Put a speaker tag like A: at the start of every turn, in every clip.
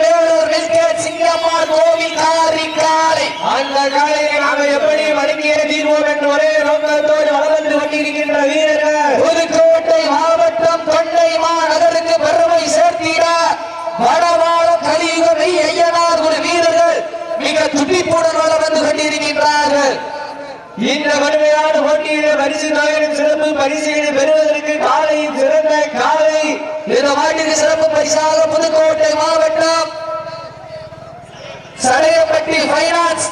A: வேலூர் வில்கேட் சிங்கம்மாள் கோவிக்காரி காலை.
B: அந்த காலையை நாம எப்படி வழங்கிய தீர்வோம் என்று ஒரே நோக்கத்தோடு வளம் வந்து கொண்டிருக்கின்ற வீரர்கள்
A: புதுக்கோட்டை மாவட்டம் தொண்டை மாநகருக்கு பெருமை சேர்த்திட வடவாள கலியுக மெய் ஐயனார் ஒரு வீரர்கள் மிக துடிப்புடன் வளம் வந்து கொண்டிருக்கின்றார்கள்.
B: இந்த கடுமையான போட்டியிலே பரிசு தொகையின் சிறப்பு பரிசுகளை பெறுவதற்கு காலையும் சிறந்த காலை.
A: இந்த மாட்டிற்கு சிறப்பு பரிசாக புதுக்கோட்டை மாவட்டம் சடையப்பட்டி பைனான்ஸ்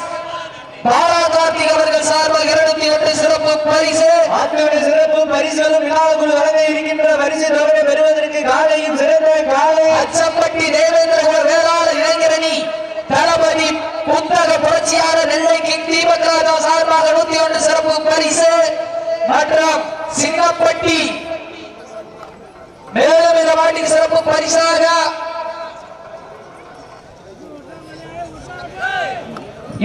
A: பாலா கார்த்திக் அவர்கள் சார்பாக 201 சிறப்பு பரிசு.
B: அத்துடன் சிறப்பு பரிசுகளும் விழாக்குள் வழங்க இருக்கின்ற பரிசு தொகையை பெறுவதற்கு காலையும் சிறந்த காலை.
A: அச்சம்பட்டி தேவேந்திர வேளாளர் இளைஞரணி தளபதி புத்தக புரட்சியாளர் நெல்லை கிங் தீபக் ராஜா சார்பாக 101 சிறப்பு பரிசு மற்றும் சிங்கப்பட்டி மேலும் இந்த மாட்டின் சிறப்பு பரிசாக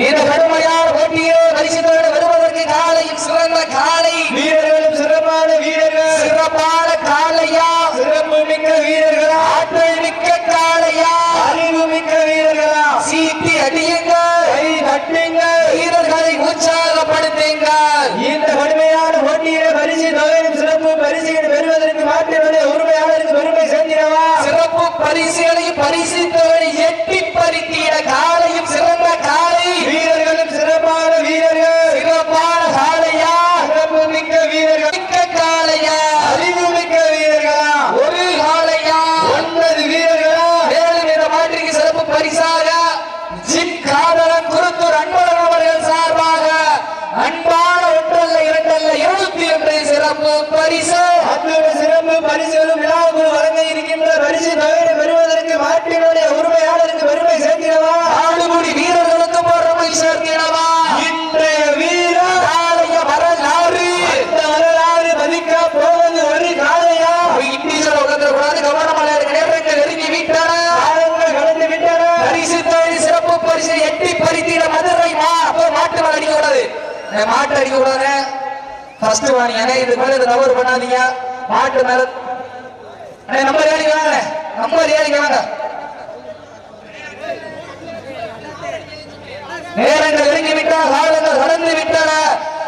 A: இந்த கடுமையான போட்டியை பரிசுத்தோடு வருவதற்கு காலையும் சிறந்த காலை.
B: வீரர்களும் சிறப்பான வீரர்கள்.
A: சிறப்பான காலையா,
B: சிறப்பு மிக்க வீரர்களா,
A: ஆற்றல் மிக்க காலையா,
B: அறிவு மிக்க வீரர்களா.
A: சீட்டி அடியுங்கள்,
B: கை தட்டுங்கள்,
A: வீரர்களை உற்சாகப்படுத்துங்கள்.
B: இந்த கடுமையான போட்டியிலே பரிசு தொகையின் சிறப்பு பரிசுகளை பெறுவதற்கு மாற்றினுடைய உரிமையாளருக்கு பெருமை சேர்க்கிறவா.
A: சிறப்பு பரிசுகளையும் பரிசு தொகை எட்டி பறித்திட காலையும் சிறந்த காலை.
B: வீரர்களும் சிறப்பான வீரர்கள்.
A: சிறப்பான காலையா,
B: சிறப்பு மிக்க வீரர்கள்.
A: மிக்க காலையா,
B: அறிவு மிக்க வீரர்களா,
A: ஒரு காலையா,
B: 9 வீரர்களா.
A: மேலும் இந்த மாட்டிற்கு சிறப்பு பரிசாக ஜிம் காதலன் குருத்தூர் அன்பழகன் அவர்கள் சார்பாக அன்பான ஒன்றல்ல இரண்டல்ல 201 சிறப்பு பரிசு.
B: அத்துடன் சிறப்பு பரிசுகளும் விழாக்குள் வழங்க இருக்கின்ற பரிசு தொகையை பெறுவதற்கு மாட்டினுடைய உரிமையாளருக்கு பெருமை சேர்க்கிறவா.
A: ஆடுபுடி வீரர்களுக்கு பெருமை சேர்க்கிறவா.
B: இன்றைய வீரர்
A: காலைய வரலாறு,
B: அந்த வரலாறு பதிக்க போவது ஒரு காலையா.
A: இண்டீசல் உட்கார்ந்து கவனமாக நேரங்கள் நெருங்கி விட்டன,
B: காலங்கள் கடந்து விட்டன.
A: பரிசு தொகை சிறப்பு பரிசு எட்டி பறித்திட மதுரை மாட்டு மேல அடிக்க கூடாது, மாட்டு அடிக்க கூடாது. ஃபர்ஸ்ட் வாங்க இதுக்கு மேல தவறு பண்ணாதீங்க. மாட்டு மேல நம்பர் ஏறி வாங்க, நம்பர் ஏறி வாங்க. நேரங்கள் நெருங்கி விட்டால் காலங்கள் கடந்து விட்டன.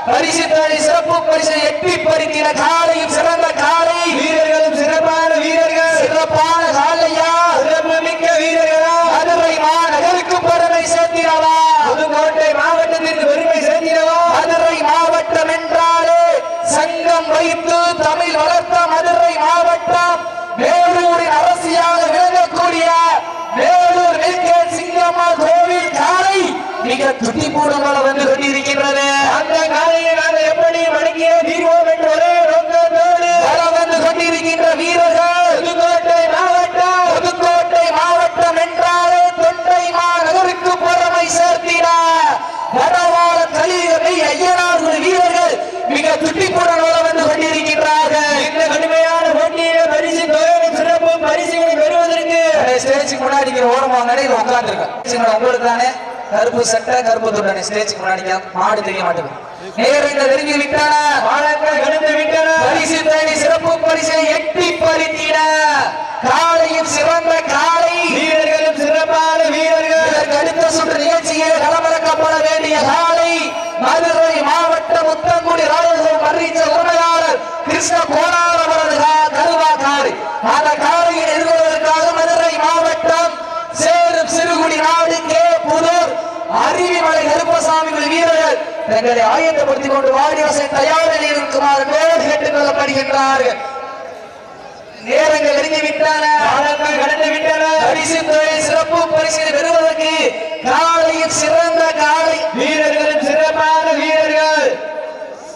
A: பரிசு தொகை சிறப்பு பரிசு எட்டி பறித்திட காலையும் சிறந்த காலை.
B: வீரர்களும் சிறப்பான வீரர்கள்.
A: சிறப்பான காலையா,
B: சிறப்பு மிக்க வீரர்களா.
A: மதுரை மாநகருக்கு பெருமை சேர்த்திடவா.
B: புதுக்கோட்டை மாவட்டத்திற்கு பெருமை சேர்க்கிறவா.
A: மதுரை மாவட்டம் என்றாலே சங்கம் வைத்து தமிழ் வளர்த்த மதுரை மாவட்டம் வேலூரின் அரசியாக விளங்கக்கூடிய வேலூர் வில்கேட் சிங்கம்மாள் கோவில் காலை மிக துடிப்புடன் வந்து கொண்டிருக்கின்றது.
B: அந்த காலையை நாங்கள் எப்படி வழங்கிய தீர்வோம் என்று ஒரே நோக்கத்தோடு
A: வலம் வந்து கொண்டிருக்கின்ற வீரர்கள் புதுக்கோட்டை மாவட்டம் என்றாலே தொண்டை மாநகருக்கு பெருமை சேர்த்திட வடவாள கலியுகை ஐயனார் வீரர்கள் மிக துடிப்புடன் வலம் வந்து கொண்டிருக்கின்றார்கள்.
B: இந்த கடுமையான போட்டியிலே பரிசு தொகையின் சிறப்பு பரிசுகளை பெறுவதற்கு
A: ஸ்டேஜுக்கு முன்னாடி ஓரமா நடையில் உட்கார்ந்துருக்கேன். உங்களுக்கு தானே கருப்பு சட்டை கருப்பு துண்டனை ஸ்டேஜுக்கு முன்னாடி மாடு தெரிய மாட்டேங்குது. நேரங்கள் நெருங்கி விட்டன,
B: காலங்கள் கடந்து விட்டன.
A: பரிசு தேடி சிறப்பு பரிசை எட்டி பறித்திட காலையும் சிறந்த காலை.
B: வீரர்களும் சிறப்பான வீரர்கள்.
A: இதற்கு அடுத்த சுற்று நிகழ்ச்சியில் களமிறக்கப்பட வேண்டிய காலை மதுரை மாவட்ட முத்தங்குடி ராஜசேகர் மர்ரீச்ச உரிமையாளர் கிருஷ்ண கோனார் அவரது கருவா காலை. அந்த காலையை எதிர்கொள்வதற்காக மதுரை மாவட்டம் சேரும் சிறுகுடி நாடு கே புதூர் அருவிமலை கருப்பசாமி வீரர்கள் தங்களை ஆயத்தப்படுத்திக் கொண்டு வாடிவாசை தயாரில் இருக்குமாறு மேல் கேட்டுக் கொள்ளப்படுகின்றார்கள். நேரங்கள் நெருங்கி விட்டன,
B: காலங்கள் கடந்து விட்டன.
A: பரிசு தொகை சிறப்பு பரிசு பெறுவதற்கு காலையில் சிறந்த காலை.
B: வீரர்களும் சிறப்பான வீரர்கள்.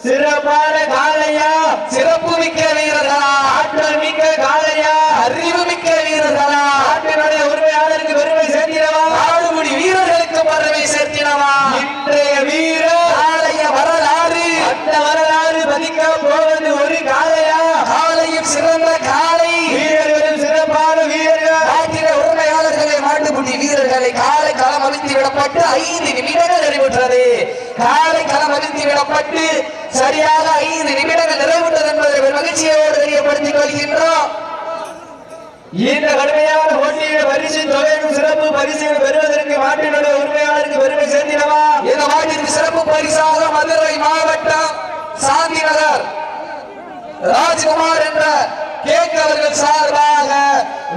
B: சிறப்பான காலையா,
A: சிறப்பு மிக்க வீரர்களா,
B: ஆற்றல் மிக்க காலையா,
A: அறிவு மிக்க வீரர்களா,
B: நாட்டினுடைய உரிமையாளருக்கு பெருமை சேர்க்கிறவா.
A: ஆடுபுடி வீரர்களுக்கு பெருமை சேர்த்தினவா.
B: இன்றைய வீரர்
A: காலைய வரலாறு,
B: அந்த வரலாறு பதிக்க போவது ஒரு காலையா.
A: காலையும் சிறந்த காலை.
B: வீரர்களும் சிறப்பான வீரர்கள்.
A: நாட்டின உரிமையாளர்களை மாட்டுப்புட்டி வீரர்களை காலை களம் அவிழ்த்து விடப்பட்டு 5 நிமிடங்கள் நிறைவுற்றது. காலை களம் அவிழ்த்து விடப்பட்டு சரியாக 5 நிமிடங்கள் நிறைவுற்றது என்பதை மகிழ்ச்சியோடு தெரியப்படுத்திக் கொள்கின்றோம்.
B: இந்த கடுமையான போட்டியில் பரிசு தொகையும் சிறப்பு பரிசுகள் பெறுவதற்கு மாட்டினுடைய உரிமையாளருக்கு பெருமை சேர்த்திடவா.
A: இந்த மாட்டிற்கு சிறப்பு பரிசாக மதுரை மாவட்டம் சாந்தி நகர் ராஜ்குமார் என்ற கேக் அவர்கள் சார்பாக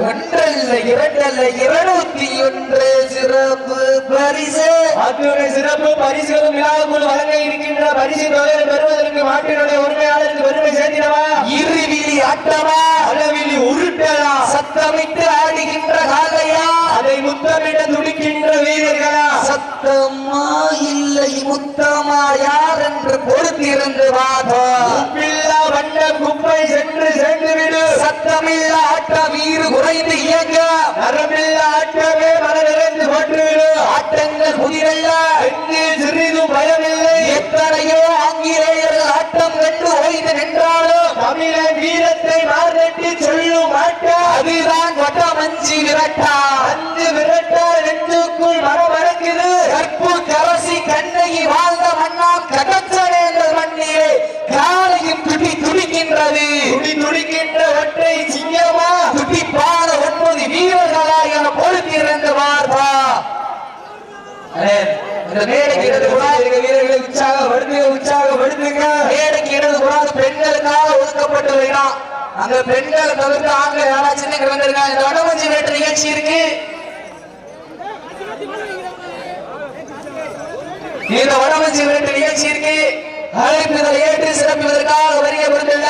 A: ஒன்றல்ல இரண்டல்ல 201 சிறப்பு பரிசு.
B: அத்துணை சிறப்பு பரிசுகளும் விழாவுக்குள் வழங்க இருக்கின்ற பரிசு தொகையை பெறுவதற்கு மாட்டினுடைய உரிமையாளருக்கு பெருமை சேர்த்திடவா.
A: இருவிழி ஆட்டமா
B: அளவிலி உருட்டலா
A: சத்தமிட்டு ஆடுகின்ற காலையா
B: அதை முத்தமிட துடிக்கின்ற வீரர்களா.
A: சத்தமா இல்லை முத்தமா யார் என்று பொறுத்திருந்து வாதம்.
B: உப்பில்லா வண்ணம் குப்பை சென்று சேர்ந்துவிடு.
A: சத்தமில்ல ஆட்ட வீறு குறைந்து இயங்க
B: நரம்பில்லா ஆட்டமே மனதிறந்து போட்டுவிடு.
A: ஆட்டங்கள் புதிரல்ல
B: எங்கில் சிறிதும் பயமில்லை.
A: எத்தனையோ ஆங்கிலேயர்கள் ஆட்டம் கண்டு ஓய்ந்து நின்றாலும்
B: தமிழ வீரத்தை மார்நெட்டி சொல்லும் ஆட்டா.
A: அதுதான் வட்டமஞ்சி விரட்டா.
B: அஞ்சு விரட்டா நெஞ்சுக்குள் மனமறக்குது.
A: கற்பு கரசி கண்ணகி வாழ்ந்த மண்ணாம் கடற்சடைகள் மண்ணிலே காலையும் துடி துடிக்கின்றது.
B: துடி துடிக்கின்ற ஒற்றை சிங்கமா
A: துடிப்பான 9 வீரர்களா என பொறுத்திருந்து வார்த்தா. இந்த மேடைக்கு இடது புறம்
B: வீரர்களை உற்சாகப்படுத்துங்க.
A: மேடைக்கு இடது புறம் பெண்களுக்காக ஒதுக்கப்பட்டு வைக்கலாம். அந்த பெண்களை தவிர்த்து ஆண்கள் யாராச்சும் இங்க வந்திருக்காங்க. இந்த வடமஞ்சி வேட்டு நிகழ்ச்சி இருக்கு. இந்த வடமஞ்சி வேட்டு நிகழ்ச்சி இருக்கு. அழைப்புதல் ஏற்று சிறப்பிப்பதற்காக வருகை புரிந்துள்ள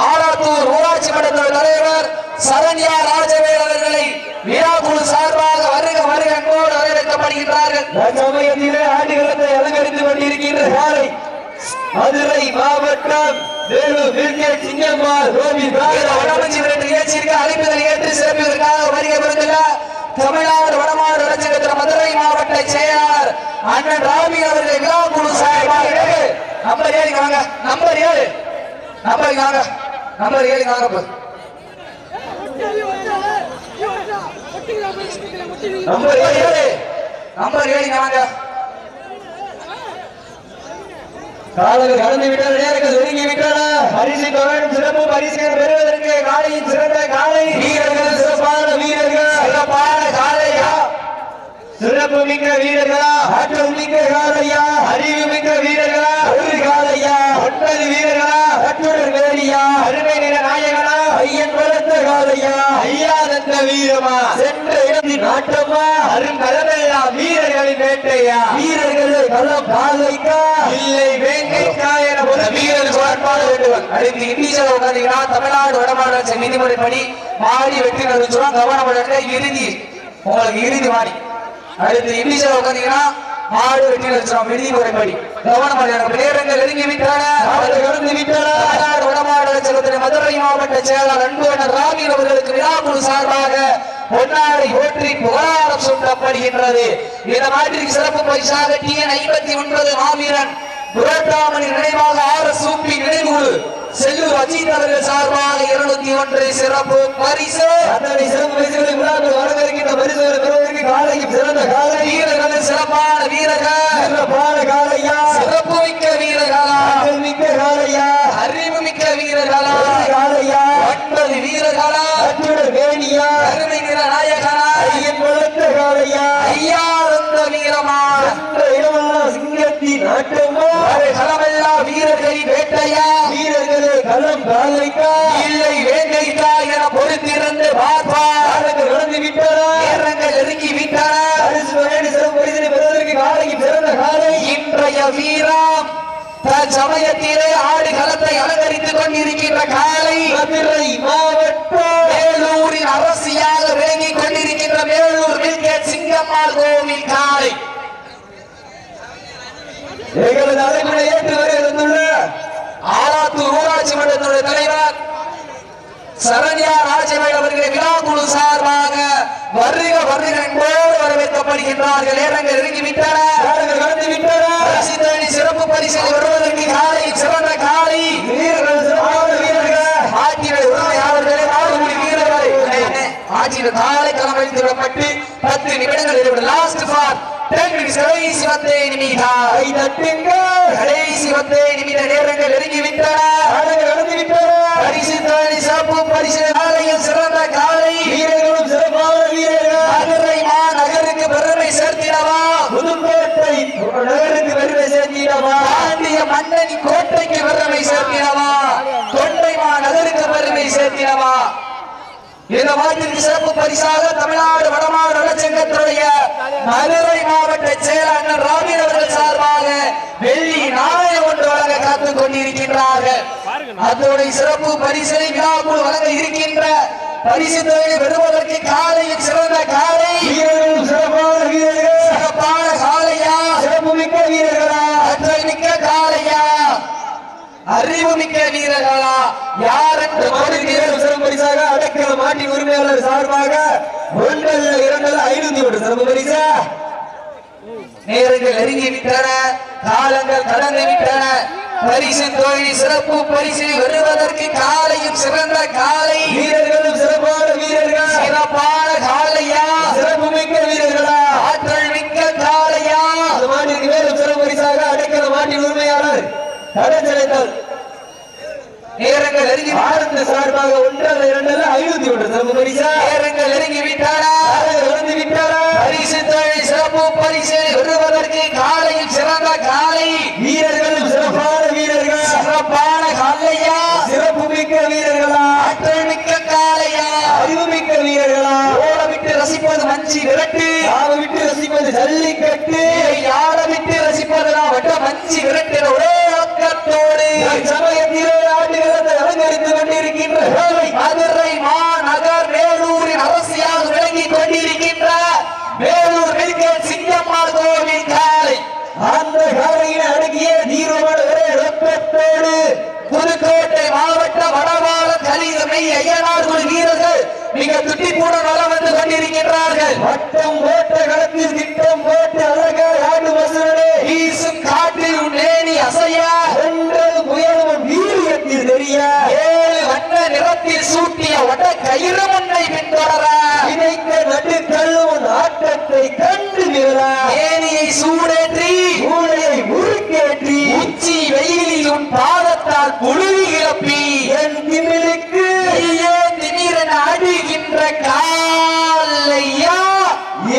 A: ஆலாத்தூர் ஊராட்சி மன்ற தலைவர் சரண்யா ராஜவேல் அவர்களை விழாக்குழு சார்பாக வருக வருக அன்போடு வரவேற்கப்படுகின்றார்கள்.
B: சமயத்திலே ஆண்டுகளத்தை அலங்கரித்துக் கொண்டிருக்கின்ற காலை மதுரை மாவட்டம் சிங்கம்மாள்
A: வடமஞ்சி விரட்டு நிகழ்ச்சிக்கு அழைப்புதல் ஏற்று சிறப்பிப்பதற்காக வருகை புரிந்துள்ள தமிழ்நாடு வடமாடு வளர்ச்சிக்கத்திர மதுரை மாவட்ட செயலாளர் அண்ணன் ராமி அவர்கள் விழாக்குழு சார்பாக நம்பர் 7 வாங்க. நம்பர் 7 நம்பர் வாங்க. நம்பர் 7 வாங்க. நம்பர் 7 நம்பர் 7 வாங்க.
B: காலங்கள் கடந்து விட்டன. நேரங்கள் ஒதுங்கி விட்டன. பரிசு தொகையும் சிறப்பு பரிசுகள் பெறுவதற்கு காலையின் சிறந்த காலை
A: வீரர்கள் சிறப்பான வீரர்கள் சிறப்பான காலையா
B: சிறப்பு மிக்க வீரர்களா ஆற்றல் மிக்க காலையா அறிவு மிக்க வீரர்களா ஒரு காலையா 9 வீரர்களா கட்டுடர் வேலியா அருமை நிற நாயகனா ஐயன் வளர்த்த காலையா ஐயா தந்த வீரமா சென்ற இடத்தின் நாட்டமா அருங்கலமெல்லாம் வீரர்களின் வேட்டையா வீரர்களே களம் காலைக்கா இல்லை வேங்கைக்கா என ஒரு
A: வீரர்கள் சிறப்பான வேண்டுவர். அடுத்து இண்டிஜுவல் உட்கார்ந்தீங்கன்னா தமிழ்நாடு வடமாடு விதிமுறைப்படி மாறி வெற்றி நிறுவனம் கவனம் இறுதி உங்களுக்கு இறுதி மாறி. அடுத்து இண்டிஜுவல் உட்கார்ந்தீங்கன்னா மாடு வெற்றி நிறுவனம் விதிமுறைப்படி கவனம் நேரங்கள் நெருங்கி விட்டன.
B: கடந்து விட்டன.
A: தமிழ்நாடு வடமாடு வளர்ச்சிக்கத்திர மதுரை மாவட்ட செயலாளர் அன்புவனர் ராமி அவர்களுக்கு விழாக்குழு சார்பாக பொன்னாடை போற்றி புகழாரம் சூட்டப்படுகின்றது. இந்த மாட்டிற்கு சிறப்பு பரிசாக TN 59 மாவீரன் புரட்டாமணி நினைவாக RSUP நினைவுகுழு செல்லூர் அஜித் அவர்கள் சார்பாக 201 சிறப்பு பரிசு.
B: அத்தனை சிறப்பு பரிசுகளை விழாக்கள் வழங்கியிருக்கின்ற பரிசுகளை பெறுவதற்கு காலைக்கு சிறந்த காலை
A: வீரர்கள் சிறப்பான வீரர்கள்
B: சிறப்பான காலையா
A: சிறப்பு மிக்க வீரர்களா
B: ஆற்றல் மிக்க காலையா
A: அறிவு மிக்க வீரர்களா
B: காலையா
A: 9 வீரர்களா
B: கட்டுடர் வேணியா
A: அருமை நிற நாயகனா
B: ஐயன் வளர்த்த காலையா
A: ஐயா வந்த வீரமா
B: என்ற இடமெல்லாம் சிங்கத்தின் நாட்டமா
A: களமெல்லாம் வீரர்களின் வேட்டையா
B: வீரர்களே களம் காலைக்கா
A: இல்லை வேங்கைக்கா என பொறுத்திருந்து பார்ப்பார்.
B: காலங்கள் கடந்து விட்டன.
A: நேரங்கள் நெருங்கி விட்டன.
B: பரிசு வகையான சிறப்பு பரிசினை பெறுவதற்கு காலைக்கு சிறந்த காலை
A: இன்றைய வீரம் சமயத்திலே ஆடு களத்தை அலங்கரித்துக் கொண்டிருக்கின்ற காலை
B: மதுரை மாவட்டம்
A: மேலூரின் அரசியாக விளங்கிக் கொண்டிருக்கின்ற மேலூர் வில்கேட் சிங்கம்மாள் கோவில் காலை
B: எங்களது அழைப்பினை ஏற்று வருகின்ற
A: ஆலாத்தூர் ஊராட்சி மன்றத்தினுடைய தலைவர் சரண்யா ராஜவேல் அவர்களை விழாக்குழு சார்பாக வருக வருக என்போடு வரவேற்கப்படுகின்றார்கள். நேரங்கள் நெருங்கி விட்டன.
B: கடந்து விட்டன.
A: பரிசு தேடி சிறப்பு பரிசில் வருவதற்கு காலை சிறந்த காலை
B: வீரர்கள் சிறப்பான வீரர்கள்
A: ஆட்சியுடைய உரிமையாளர்களே மாடுபிடி வீரர்கள் ஆட்சியில் காலை களம் வைத்து விடப்பட்டு 10 நிமிடங்கள் இருக்கிறது. லாஸ்ட் ஃபார் 10 minutes கடைசி 10 நிமிடம்
B: கை தட்டுங்க.
A: கடைசி 10 நிமிட நேரங்கள் நெருங்கி விட்டன.
B: கடந்து விட்டன.
A: பரிசு தேடி சிறப்பு பரிசு காலையில் சிறந்த
B: சேர்த்திடவா
A: பாண்டிய மன்னனி கோட்டைக்கு பெருமை சேர்த்திடவா தொண்டைமா நகருக்கு பெருமை சேர்த்திடவா இந்த மாட்டிற்கு சிறப்பு பரிசாக தமிழ்நாடு வடமாடு நலச்சங்கத்தினுடைய மதுரை மாவட்ட செயலாளர் ராபின் அவர்கள் சார்பாக வெள்ளி நாணயம் ஒன்று வழங்க காத்துக் கொண்டிருக்கின்றார்கள். அதோடைய சிறப்பு பரிசனை விழாக்குள் வழங்க இருக்கின்ற பரிசு தொகையை பெறுவதற்கு காலையில் சிறந்த காலை
B: வீரர்களும் சிறப்பான வீரர்கள்
A: சிறப்பான காலையா
B: சிறப்பு மிக்க வீரர்களா
A: ஆற்றல் மிக்க காலையா அறிவு மிக்க வீரர்களா யார் என்று
B: வீரர்கள் சிறப்பு பரிசாக அடைக்கல மாட்டின் உரிமையாளர் சார்பாக 1 2 500 சிறப்பு பரிசா
A: நேரங்கள் நெருங்கி விட்டன காலங்கள் கடந்து விட்டன பரிசு தொகை சிறப்பு பரிசை வருவதற்கு காலையும் சிறந்த காலை
B: வீரர்களும் சிறப்பான வீரர்கள்
A: சிறப்பான காலையா
B: சிறப்பு மிக்க வீரர்களா
A: ஆற்றல் மிக்க காலையா
B: அந்த மாட்டிற்கு மேலும் சிறப்பு பரிசாக அடைக்கல மாட்டின் உரிமையாளர் கடைச்சலைத்தல்
A: நேரங்கள் நெருங்கி
B: பாரத சார்பாக 1 2 500 சிறப்பு பரிசா
A: நேரங்கள் நெருங்கி விட்டன
B: வந்து விட்டாரா
A: பரிசு தொகை சிறப்பு பரிசை வருவதற்கு காலையும் சிறந்த காலை
B: வீரர்களும் சிறப்பான வீரர்கள்
A: சிறப்பான காலையா
B: சிறப்பு மிக்க வீரர்களா
A: ஆற்றல் மிக்க காலையா
B: அறிவு மிக்க வீரர்களா
A: ஓட விட்டு ரசிப்பது மஞ்சி விரட்டு
B: ஆவ விட்டு ரசிப்பது ஜல்லிக்கட்டு
A: யார விட்டு ரசிப்பது நான் வட்ட மஞ்சி விரட்டு ஒரே அக்கத்தோடு
B: சமயத்திலே ஆட்டுகளத்தை அலங்கரித்து கொண்டிருக்கின்ற
A: மதுரை மாநகர் வேலூரின் அரசியாக விளங்கிக் கொண்டிருக்கின்ற வேலூர் மெடிக்கல் சிங்கம்மாள் கோவில் காலை
B: அந்த காலையில் அடங்கிய தீவிரமான ஒரே நோக்கத்தோடு
A: புதுக்கோட்டை மாவட்ட வடமால கலிதமை ஐயனார் குழு வீரர்கள் மிக துட்டிப்புடன் வளம் வந்து கொண்டிருக்கின்றார்கள்.
B: வட்டம் போட்ட களத்தில் திட்டம் போட்டு அழகாய் ஆடு வசூலே
A: வீசும் காற்றில் நேனி அசையா
B: ஒன்றது புயலும் வீரியத்தில் தெரிய
A: 7 வண்ண நிறத்தில் சூட்டிய வட கயிறு முன்னை பின்தொடர
B: இணைக்க நடுக்கல்லும் ஆட்டத்தை கண்டு விரலா
A: ஏனியை சூடேற்றி
B: மூளையை முறுக்கேற்றி
A: உச்சி வெயிலில் உன் பாதத்தால் புழுதி கிளப்பி
B: என் திமிழுக்கு
A: நீயே திடீரென அடிகின்ற காலையா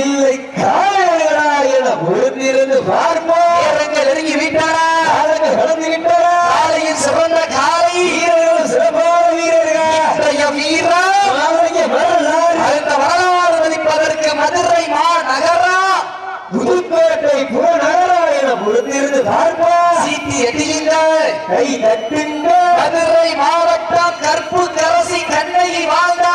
B: இல்லை காலைகளா என பொறுத்திருந்து பார்ப்போம்
A: நேரங்கள் நெருங்கி விட்டன
B: காலங்கள் கடந்து விட்டன
A: காலையில் சிறந்த காலை
B: வீரர்கள் சிறப்பான வீரர்கள்
A: இன்றைய வீரர்
B: நாளைய வரலாறு
A: அந்த வரலாறு மதிப்பதற்கு மதுரை மாநகரா
B: புதுக்கோட்டை புறநகரா என பொறுத்திருந்து பார்ப்போம்
A: சீட்டி எட்டியுங்கள்
B: கை தட்டுங்கள்
A: மதுரை மாவட்டம் கற்பு கரசி கண்ணையை வாழ்ந்த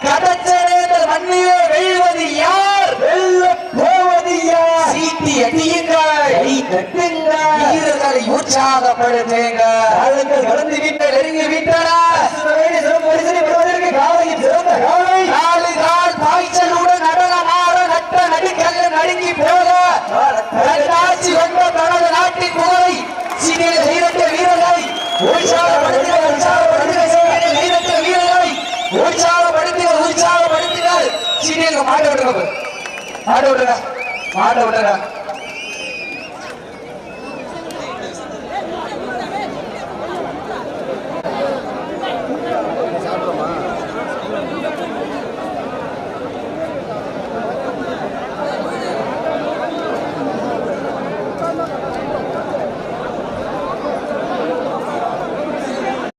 A: கடச்சனேந்தர் மண்ணிலே வெல்வது யார்
B: வெல்ல போவது யார்
A: சீட்டி எட்டியுங்கள்
B: கை தட்டுங்கள்
A: வீரர்களை உற்சாகப்படுத்துங்க
B: காலங்கள் கடந்து விட்ட
A: நெருங்கி விட்டன
B: சிறப்பு பரிசனை பெறுவதற்கு காலையில் சிறந்த காலை
A: 4 கால் பாய்ச்சலுடன் நடனமாற நட்ட நடுக்கல்ல நடுங்கி போக நட்டாட்சி கொண்ட தனது நாட்டின் புகழை சீனியர் கைரட்ட வீரர்களை உற்சாகப்படுத்துங்கள் சீனியர் வீரர்களை உற்சாகப்படுத்துங்கள் சீனியர் மாட்ட விட்டுருங்க மாட்ட விட்டுருங்க